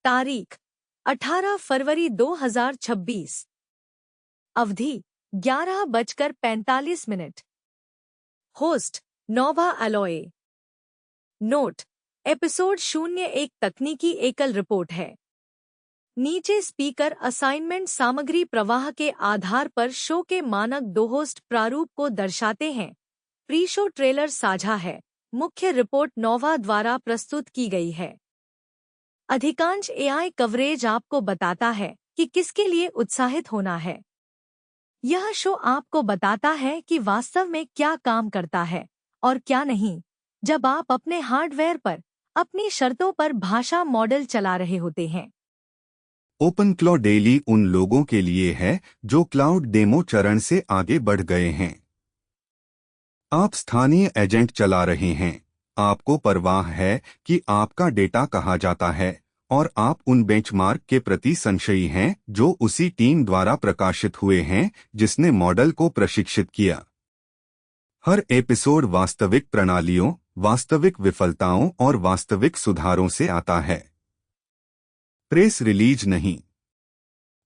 तारीख 18 फरवरी 2026। अवधि 11:45। होस्ट नोवा alloy. Note: episode 01 तकनीकी एकल रिपोर्ट है। नीचे स्पीकर असाइनमेंट सामग्री प्रवाह के आधार पर शो के मानक दो होस्ट प्रारूप को दर्शाते हैं। प्री शो ट्रेलर साझा है। मुख्य रिपोर्ट नोवा द्वारा प्रस्तुत की गई है। अधिकांश एआई कवरेज आपको बताता है कि किसके लिए उत्साहित होना है। यह शो आपको बताता है कि वास्तव में क्या काम करता है और क्या नहीं, जब आप अपने हार्डवेयर पर अपनी शर्तों पर भाषा मॉडल चला रहे होते हैं। ओपनक्लॉ डेली उन लोगों के लिए है जो क्लाउड डेमो चरण से आगे बढ़ गए हैं। आप स्थानीय एजेंट चला रहे हैं, आपको परवाह है कि आपका डेटा कहाँ जाता है, और आप उन बेंचमार्क के प्रति संशयी हैं जो उसी टीम द्वारा प्रकाशित हुए हैं जिसने मॉडल को प्रशिक्षित किया। हर एपिसोड वास्तविक प्रणालियों, वास्तविक विफलताओं और वास्तविक सुधारों से आता है। प्रेस रिलीज नहीं।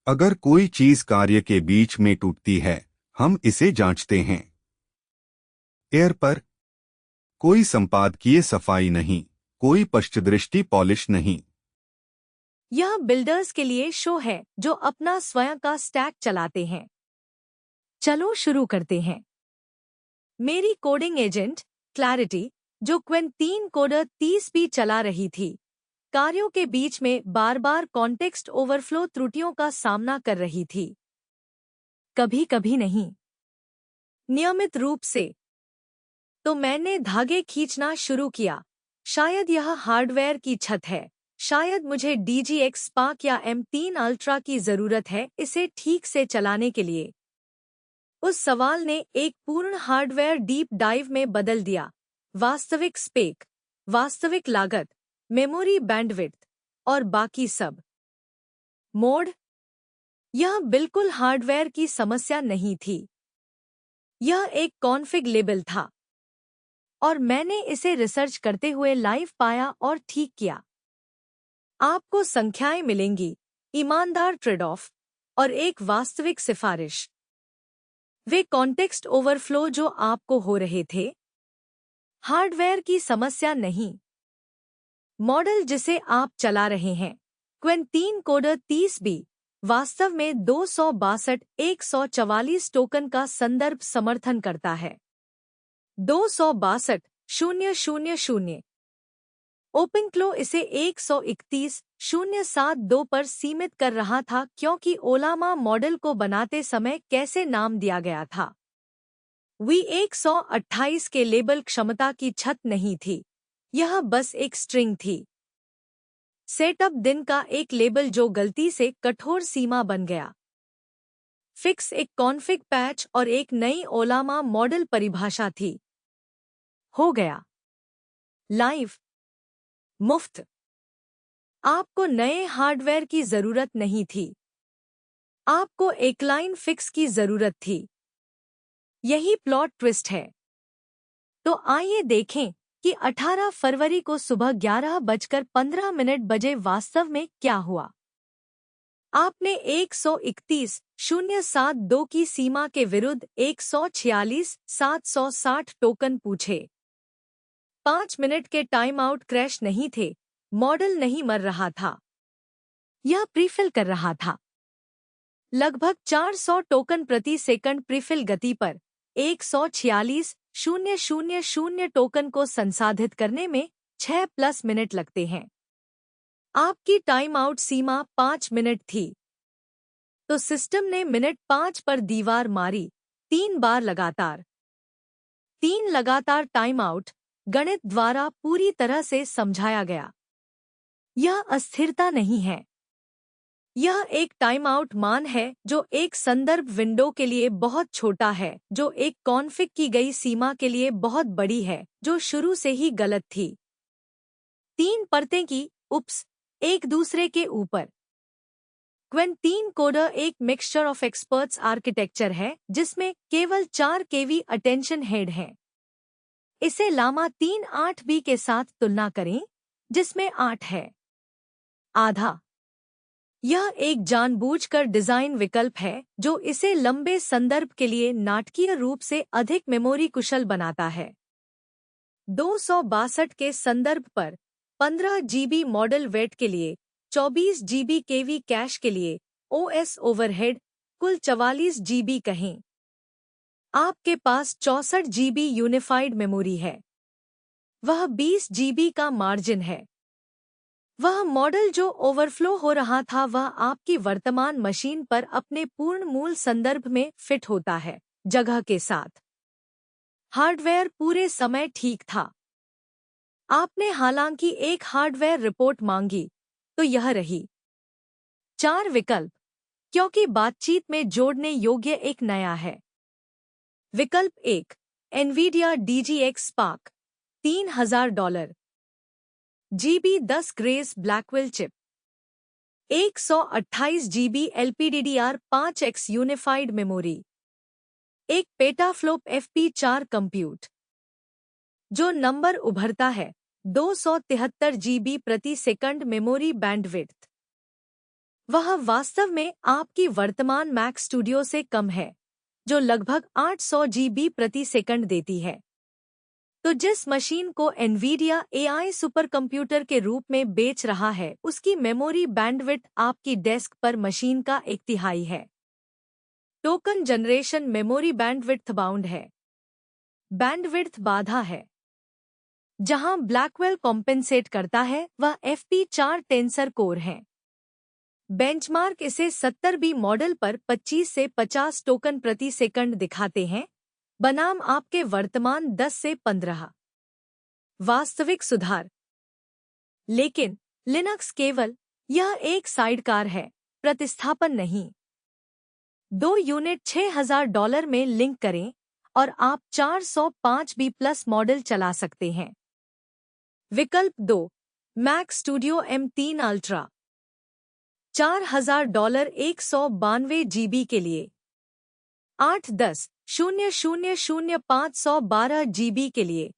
अगर कोई चीज कार्य के बीच में टूटती है, हम इसे जांचते हैं। एयर पर कोई संपादकीय सफाई नहीं, कोई पश्चदृष्टि पॉलिश नहीं। यह बिल्डर्स के लिए शो है जो अपना स्वयं का स्टैक चलाते हैं। चलो शुरू करते हैं। मेरी कोडिंग एजेंट क्लैरिटी, जो क्वेन 3 कोडर 30 भी चला रही थी, कार्यों के बीच में बार बार कॉन्टेक्स्ट ओवरफ्लो त्रुटियों का सामना कर रही थी। कभी कभी नहीं, नियमित रूप से। तो मैंने धागे खींचना शुरू किया। शायद यह हार्डवेयर की छत है, शायद मुझे DGX Spark या M3 अल्ट्रा की जरूरत है इसे ठीक से चलाने के लिए। उस सवाल ने एक पूर्ण हार्डवेयर डीप डाइव में बदल दिया। वास्तविक स्पेक, वास्तविक लागत, मेमोरी बैंडविड्थ और बाकी सब। मोड? यह बिल्कुल हार्डवेयर की समस्या नहीं थी। यह एक कॉन्फ़िग लेबल था, और मैंने इसे रिसर्च करते हुए लाइव पाया और ठीक किया। आपको संख्याएं मिलेंगी, ईमानदार ट्रेड ऑफ और एक वास्तविक सिफारिश। वे कॉन्टेक्स्ट ओवरफ्लो जो आपको हो रहे थे, हार्डवेयर की समस्या नहीं। मॉडल जिसे आप चला रहे हैं, क्वेन 3 कोडर 30B, वास्तव में 262 टोकन का संदर्भ समर्थन करता है। 262,000। ओपनक्लो इसे 131,072 पर सीमित कर रहा था क्योंकि ओलामा मॉडल को बनाते समय कैसे नाम दिया गया था। V128 के लेबल क्षमता की छत नहीं थी, यह बस एक स्ट्रिंग थी। सेटअप दिन का एक लेबल जो गलती से कठोर सीमा बन गया। फिक्स एक कॉन्फ़िग पैच और एक नई ओलामा मॉडल परिभाषा थी। हो गया। लाइव, मुफ्त। आपको नए हार्डवेयर की जरूरत नहीं थी, आपको एक लाइन फिक्स की जरूरत थी। यही प्लॉट ट्विस्ट है। तो आइए देखें कि 18 फरवरी को सुबह 11:15 बजे वास्तव में क्या हुआ। आपने 131,072 की सीमा के विरुद्ध 146,760 टोकन पूछे। 5 मिनट के टाइम आउट क्रैश नहीं थे, मॉडल नहीं मर रहा था, यह प्रीफिल कर रहा था। लगभग 400 टोकन प्रति सेकंड प्रीफिल गति पर 146,000 टोकन को संसाधित करने में 6+ मिनट लगते हैं। आपकी टाइम आउट सीमा 5 मिनट थी, तो सिस्टम ने मिनट 5 पर दीवार मारी, 3 बार लगातार। 3 लगातार टाइम आउट गणित द्वारा पूरी तरह से समझाया गया। यह अस्थिरता नहीं है, यह एक टाइम आउट मान है जो एक संदर्भ विंडो के लिए बहुत छोटा है, जो एक कॉन्फ़िग की गई सीमा के लिए बहुत बड़ी है, जो शुरू से ही गलत थी। 3 परतें की उप्स एक दूसरे के ऊपर। क्वेन 3 कोडर एक मिक्सचर ऑफ एक्सपर्ट्स आर्किटेक्चर है जिसमें केवल 4 केवी अटेंशन हेड हैं। इसे लामा 3 8B के साथ तुलना करें, जिसमें 8 है। आधा यह एक जानबूझकर डिजाइन विकल्प है जो इसे लंबे संदर्भ के लिए नाटकीय रूप से अधिक मेमोरी कुशल बनाता है। 262 के संदर्भ पर 15 GB मॉडल वेट के लिए 24 GB केवी कैश के लिए OS ओवरहेड कुल 44 GB कहें। आपके पास 64 GB यूनिफाइड मेमोरी है। वह 20 GB का मार्जिन है। वह मॉडल जो ओवरफ्लो हो रहा था वह आपकी वर्तमान मशीन पर अपने पूर्ण मूल संदर्भ में फिट होता है, जगह के साथ। हार्डवेयर पूरे समय ठीक था। आपने हालांकि एक हार्डवेयर रिपोर्ट मांगी, तो यह रही। 4 विकल्प, क्योंकि बातचीत में जोड़ने योग्य एक नया है। विकल्प 1, NVIDIA DGX Spark $3000 GB 10 Grace Blackwell chip 128 GB LPDDR5X unified memory, एक पेटाफ्लोप FP4 कंप्यूट। जो नंबर उभरता है 273 GB प्रति सेकंड मेमोरी बैंडविड्थ। वह वास्तव में आपकी वर्तमान मैक स्टूडियो से कम है, जो लगभग 800 GB प्रति सेकंड देती है। तो जिस मशीन को एनवीडिया AI सुपरकंप्यूटर के रूप में बेच रहा है उसकी मेमोरी बैंडविड्थ आपकी डेस्क पर मशीन का 1/3 है। Token generation memory bandwidth bound है। बैंडविड्थ बाधा है। जहां ब्लैकवेल कॉम्पेंसेट करता है वह FP4 टेंसर कोर है। बेंचमार्क इसे 70B मॉडल पर 25 से 50 टोकन प्रति सेकंड दिखाते हैं, बनाम आपके वर्तमान 10 से 15। वास्तविक सुधार। लेकिन लिनक्स केवल यह एक साइडकार है, प्रतिस्थापन नहीं। 2 यूनिट $6000 में लिंक करें और आप 405B+ मॉडल चला सकते हैं। विकल्प 2, Mac Studio M3 ultra $4000 192 GB के लिए 810,000 512 GB के लिए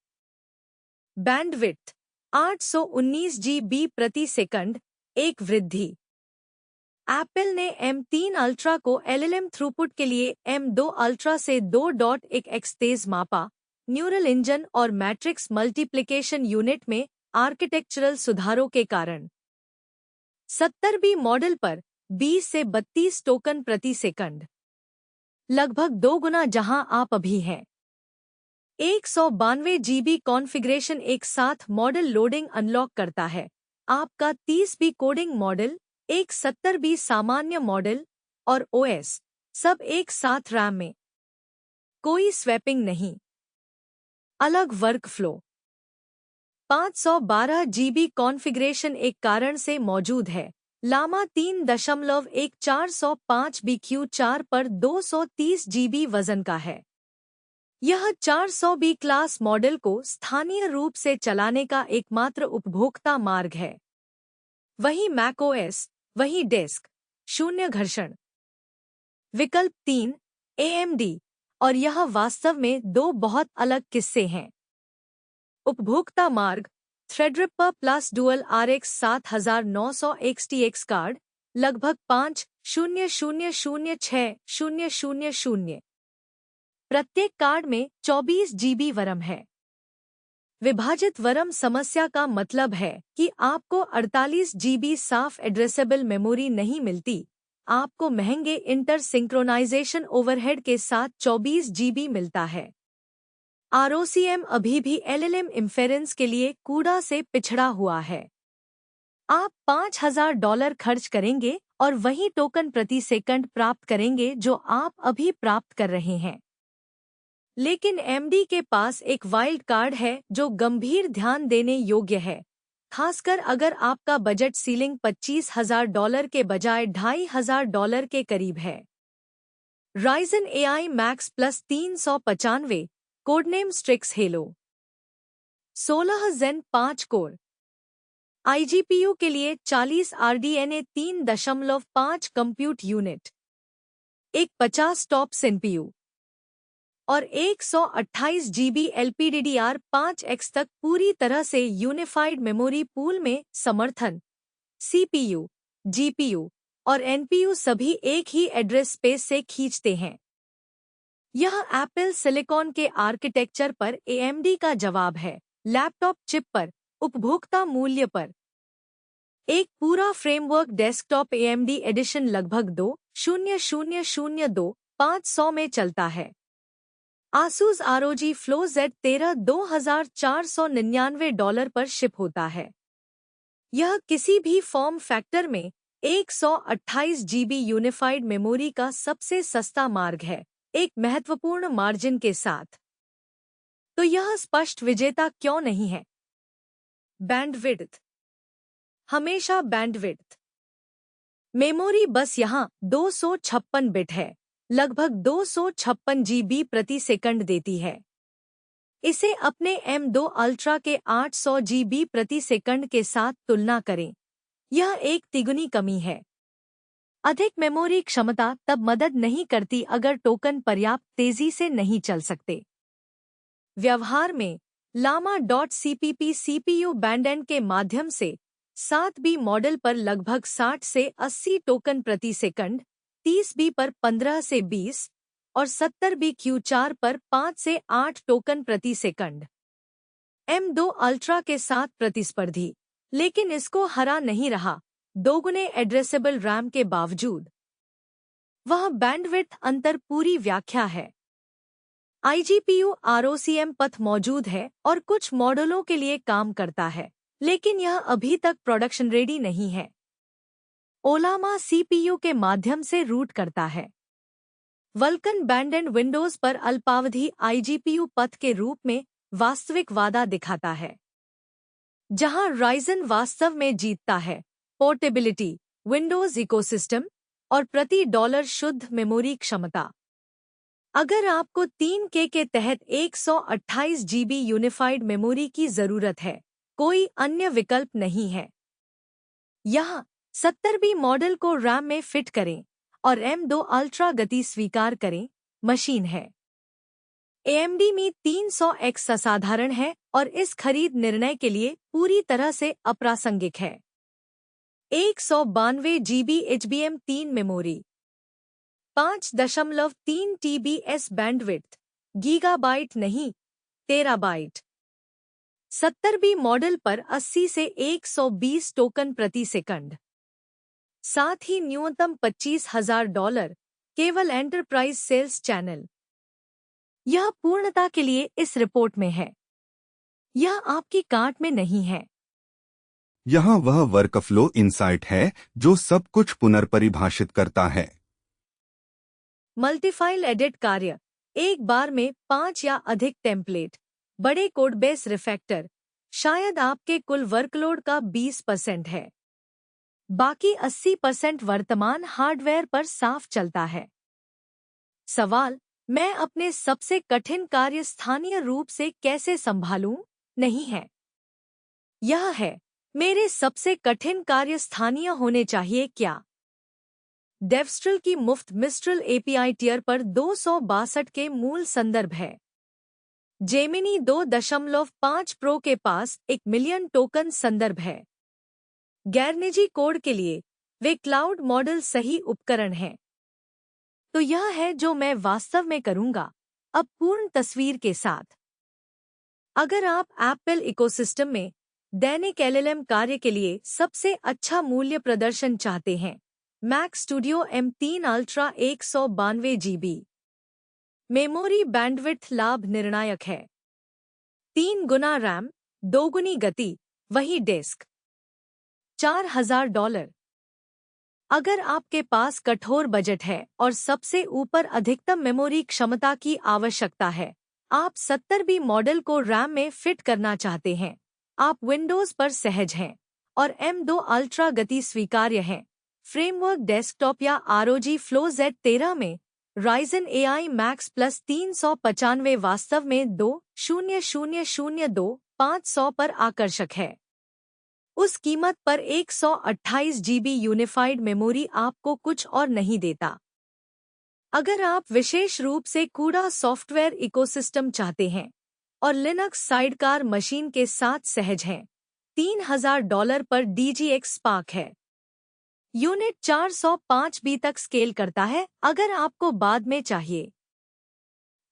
बैंडविड्थ 819 GB प्रति सेकंड, एक वृद्धि। एप्पल ने M3 अल्ट्रा को LLM थ्रूपुट के लिए M2 अल्ट्रा से 2.1x तेज मापा। न्यूरल इंजन और मैट्रिक्स मल्टीप्लिकेशन यूनिट में आर्किटेक्चरल सुधारों के कारण 70B मॉडल पर 20 से 32 टोकन प्रति सेकंड, लगभग 2 गुना जहां आप अभी हैं। 192 GB कॉन्फ़िगरेशन एक साथ मॉडल लोडिंग अनलॉक करता है। आपका 30B कोडिंग मॉडल, एक 70B सामान्य मॉडल और OS सब एक साथ रैम में। कोई स्वैपिंग नहीं। अलग वर्कफ्लो। 512 GB कॉन्फ़िगरेशन एक कारण से मौजूद है। लामा 3.1405BQ4 पर 230 GB वजन का है। यह 400B क्लास मॉडल को स्थानीय रूप से चलाने का एकमात्र उपभोक्ता मार्ग है। वही macOS, वही डेस्क, 0 घर्षण। विकल्प 3, AMD, और यह वास्तव में 2 बहुत अलग किस्से हैं। उपभोक्ता मार्ग, Threadripper plus dual RX 7900 XTX card, लगभग 5,000,000 प्रत्येक कार्ड में 24 GB वरम है। विभाजित वरम समस्या का मतलब है कि आपको 48 GB साफ एड्रेसेबल मेमोरी नहीं मिलती, आपको महंगे इंटर सिंक्रोनाइजेशन ओवरहेड के साथ 24 GB मिलता है। ROCm अभी भी LLM इंफेरेंस के लिए कूड़ा से पिछड़ा हुआ है। आप $5000 खर्च करेंगे और वही टोकन प्रति सेकंड प्राप्त करेंगे जो आप अभी प्राप्त कर रहे हैं। लेकिन AMD के पास एक वाइल्ड कार्ड है जो गंभीर ध्यान देने योग्य है, खासकर अगर आपका बजट सीलिंग $25,000 के बजाय $2500 के करीब है। Ryzen AI Max Plus 395, codename Strix Halo. 16 Zen 5 core. iGPU के लिए 40 RDNA 3.5 कंप्यूट यूनिट, एक 50 टॉप CPU और 128 GB LPDDR5X तक पूरी तरह से यूनिफाइड मेमोरी पूल में समर्थन। CPU, GPU, और एनपीयू सभी एक ही एड्रेस स्पेस से खींचते हैं। यह एप्पल सिलिकॉन के आर्किटेक्चर पर एएमडी का जवाब है, लैपटॉप चिप पर, उपभोक्ता मूल्य पर। एक पूरा फ्रेमवर्क डेस्कटॉप एएमडी एडिशन लगभग 2,0002500 में चलता है। आसूस ROG Flow Z13 $2,499 पर शिप होता है। यह किसी भी फॉर्म फैक्टर में 128 GB यूनिफाइड मेमोरी का सबसे सस्ता मार्ग है, एक महत्वपूर्ण मार्जिन के साथ। तो यह स्पष्ट विजेता क्यों नहीं है? बैंडविड्थ। हमेशा बैंडविड्थ। मेमोरी बस यहाँ 256 बिट है, लगभग 256 GB प्रति सेकंड देती है। इसे अपने M2 अल्ट्रा के 800 GB प्रति सेकंड के साथ तुलना करें। यह एक तिगुनी कमी है। अधिक मेमोरी क्षमता तब मदद नहीं करती अगर टोकन पर्याप्त तेजी से नहीं चल सकते। व्यवहार में llama.cpp CPU बैंडएंड के माध्यम से 7B मॉडल पर लगभग 60 से 80 टोकन प्रति सेकंड, 30B पर 15 से 20 और 70B Q4 पर 5 से 8 टोकन प्रति सेकंड। M2 अल्ट्रा के साथ प्रतिस्पर्धी, लेकिन इसको हरा नहीं रहा, दोगुने एड्रेसेबल रैम के बावजूद। वह बैंडविड्थ अंतर पूरी व्याख्या है। iGPU ROCm पथ मौजूद है और कुछ मॉडलों के लिए काम करता है, लेकिन यह अभी तक प्रोडक्शन रेडी नहीं है। ओलामा CPU के माध्यम से रूट करता है। वल्कन बैंडएंड विंडोज पर अल्पावधि iGPU पथ के रूप में वास्तविक वादा दिखाता है, जहां राइजन वास्तव में जीतता है। पोर्टेबिलिटी, विंडोज इकोसिस्टम और प्रति डॉलर शुद्ध मेमोरी क्षमता। अगर आपको 3K के तहत 128 GB यूनिफाइड मेमोरी की जरूरत है, कोई अन्य विकल्प नहीं है। यहाँ 70B मॉडल को रैम में फिट करें और M2 अल्ट्रा गति स्वीकार करें, मशीन है। AMD में 300X असाधारण है और इस खरीद निर्णय के लिए पूरी तरह से अप्रासंगिक है। 192 GB HBM3 memory, 5.3 TBS bandwidth, gigabyte नहीं, टेराबाइट। 70B मॉडल पर 80 से 120 टोकन प्रति सेकंड, साथ ही न्यूनतम $25,000 केवल एंटरप्राइज सेल्स चैनल। यह पूर्णता के लिए इस रिपोर्ट में है, यह आपकी कार्ट में नहीं है। यहाँ वह वर्कफ्लो इनसाइट है जो सब कुछ पुनर्परिभाषित करता है। मल्टीफाइल एडिट कार्य, एक बार में 5 या अधिक टेम्पलेट, बड़े कोडबेस रिफैक्टर, शायद आपके कुल वर्कलोड का 20% है। बाकी 80% वर्तमान हार्डवेयर पर साफ चलता है। सवाल, मैं अपने सबसे कठिन कार्य स्थानीय रूप से कैसे संभालूं? नहीं है। यह है, मेरे सबसे कठिन कार्य स्थानीय होने चाहिए क्या? डेवस्ट्रिल की मुफ्त मिस्ट्रल API टियर पर 262 के मूल संदर्भ है। जेमिनी 2.5 प्रो के पास 1 मिलियन टोकन संदर्भ है। गैर-निजी कोड के लिए वे क्लाउड मॉडल सही उपकरण हैं। तो यह है जो मैं वास्तव में करूंगा, अब पूर्ण तस्वीर के साथ। अगर आप एप्पल इकोसिस्टम में दैनिक LLM कार्य के लिए सबसे अच्छा मूल्य प्रदर्शन चाहते हैं, Mac Studio M3 ultra 192 GB। Memory bandwidth लाभ निर्णायक है। 3 गुना रैम, 2 गुनी गति, वही डेस्क। $4,000। अगर आपके पास कठोर बजट है और सबसे ऊपर अधिकतम मेमोरी क्षमता की आवश्यकता है, आप 70B मॉडल को रैम में फिट करना चाहते हैं, आप विंडोज पर सहज हैं और M2 अल्ट्रा गति स्वीकार्य है, फ्रेमवर्क डेस्कटॉप या ROG Flow Z13 में Ryzen AI Max Plus 395 वास्तव में 2,0002500 पर आकर्षक है। उस कीमत पर 128 GB यूनिफाइड मेमोरी आपको कुछ और नहीं देता। अगर आप विशेष रूप से कूड़ा सॉफ्टवेयर इकोसिस्टम चाहते हैं और लिनक्स साइडकार मशीन के साथ सहज हैं, $3,000 पर DGX Spark है। यूनिट 405B तक स्केल करता है अगर आपको बाद में चाहिए।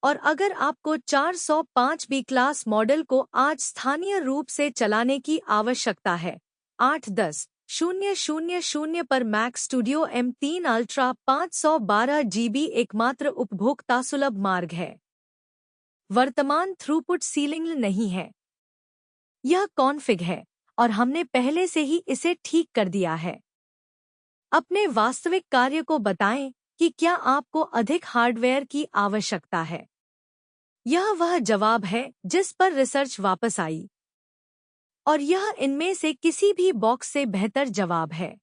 और अगर आपको 405B क्लास मॉडल को आज स्थानीय रूप से चलाने की आवश्यकता है, 810,000 पर Mac Studio M3 ultra 512 GB एकमात्र उपभोक्ता सुलभ मार्ग है। वर्तमान थ्रूपुट सीलिंग नहीं है। यह कॉन्फ़िग है और हमने पहले से ही इसे ठीक कर दिया है। अपने वास्तविक कार्य को बताएं कि क्या आपको अधिक हार्डवेयर की आवश्यकता है। यह वह जवाब है जिस पर रिसर्च वापस आई, और यह इनमें से किसी भी बॉक्स से बेहतर जवाब है।